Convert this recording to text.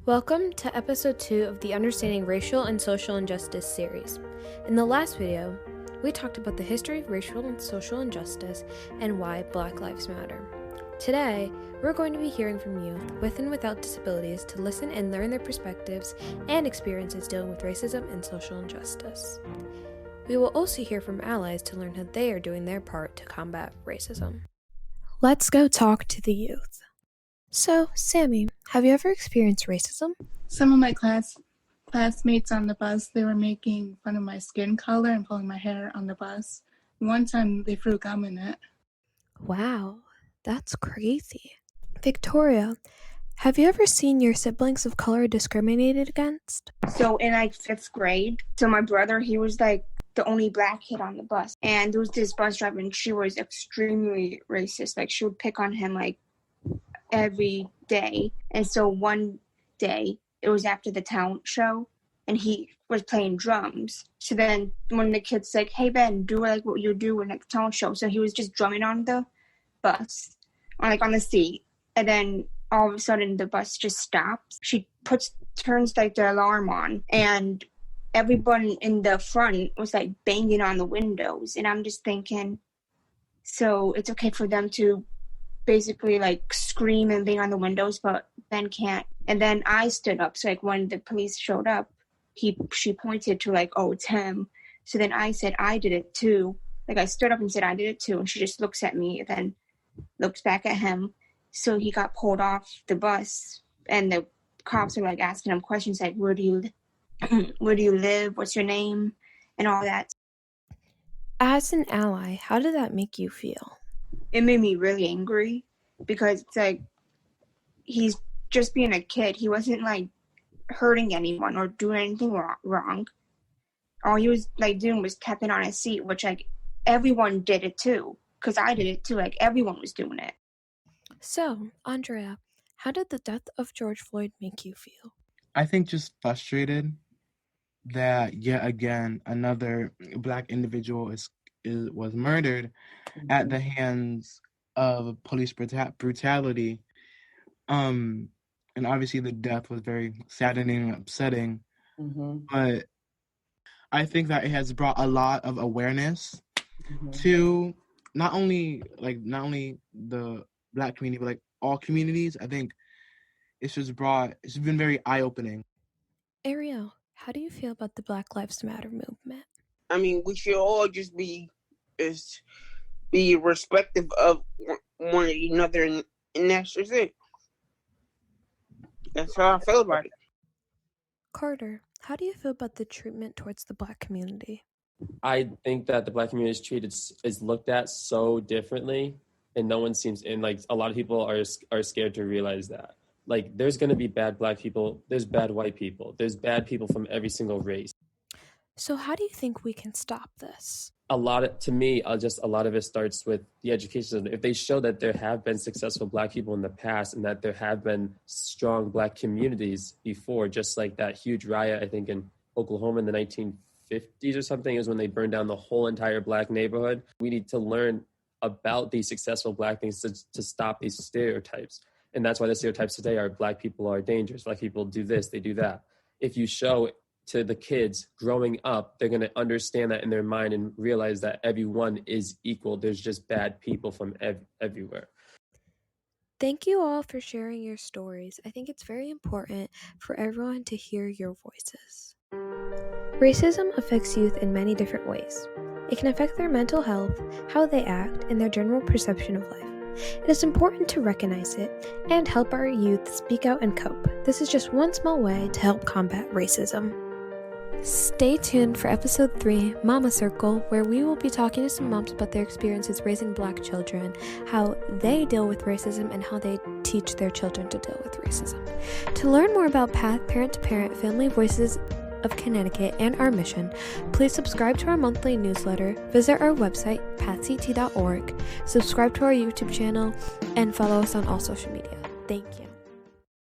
Welcome to episode 2 of the Understanding Racial and Social Injustice series. In the last video, we talked about the history of racial and social injustice and why Black Lives Matter. Today, we're going to be hearing from youth with and without disabilities to listen and learn their perspectives and experiences dealing with racism and social injustice. We will also hear from allies to learn how they are doing their part to combat racism. Let's go talk to the youth. So, Sammy, have you ever experienced racism? Some of my classmates on the bus, they were making fun of my skin color and pulling my hair on the bus. One time they threw gum in it. Wow, that's crazy. Victoria, have you ever seen your siblings of color discriminated against? So in fifth grade, my brother, he was the only black kid on the bus. And there was this bus driver and she was extremely racist. She would pick on him every day. And so one day, it was after the talent show, and he was playing drums. So then one of the kids said, "Hey Ben, do what you do in the talent show." So he was just drumming on the bus, on the seat. And then all of a sudden the bus just stops. She turns the alarm on, and everyone in the front was banging on the windows. And I'm just thinking, so it's okay for them to basically scream and bang on the windows, but Ben can't. And then I stood up. So when the police showed up, she pointed to oh, it's him. So then I said I did it too. I stood up and said I did it too. And she just looks at me and then looks back at him. So he got pulled off the bus, and the cops were asking him questions where do you live? What's your name? And all that. As an ally, how did that make you feel? It made me really angry because it's he's just being a kid. He wasn't hurting anyone or doing anything wrong. All he was doing was tapping on his seat, which everyone did it too, because I did it too. Everyone was doing it. So, Andrea, how did the death of George Floyd make you feel? I think just frustrated that yet again another Black individual was murdered at the hands of police brutality. And obviously the death was very saddening and upsetting. But I think that it has brought a lot of awareness to not only the Black community, but all communities. I think it's been very eye-opening. Ariel, how do you feel about the Black Lives Matter movement? I mean, we should all just be respectful of one another, and that's just it. That's how I feel about it. Carter, how do you feel about the treatment towards the Black community? I think that the Black community is looked at so differently, and no one seems, and a lot of people are scared to realize that. There's going to be bad Black people, there's bad white people, there's bad people from every single race. So how do you think we can stop this? A lot of it starts with the education. If they show that there have been successful Black people in the past and that there have been strong Black communities before, just like that huge riot, I think in Oklahoma in the 1950s or something, is when they burned down the whole entire Black neighborhood. We need to learn about these successful Black things to stop these stereotypes. And that's why the stereotypes today are Black people are dangerous. Black people do this, they do that. If you show to the kids growing up, they're going to understand that in their mind and realize that everyone is equal. There's just bad people from everywhere. Thank you all for sharing your stories. I think it's very important for everyone to hear your voices. Racism affects youth in many different ways. It can affect their mental health, how they act, and their general perception of life. It is important to recognize it and help our youth speak out and cope. This is just one small way to help combat racism. Stay tuned for episode 3, Mama Circle, where we will be talking to some moms about their experiences raising Black children, how they deal with racism, and how they teach their children to deal with racism. To learn more about PATH, Parent to Parent, Family Voices of Connecticut, and our mission, please subscribe to our monthly newsletter, visit our website, pathct.org, subscribe to our YouTube channel, and follow us on all social media. Thank you.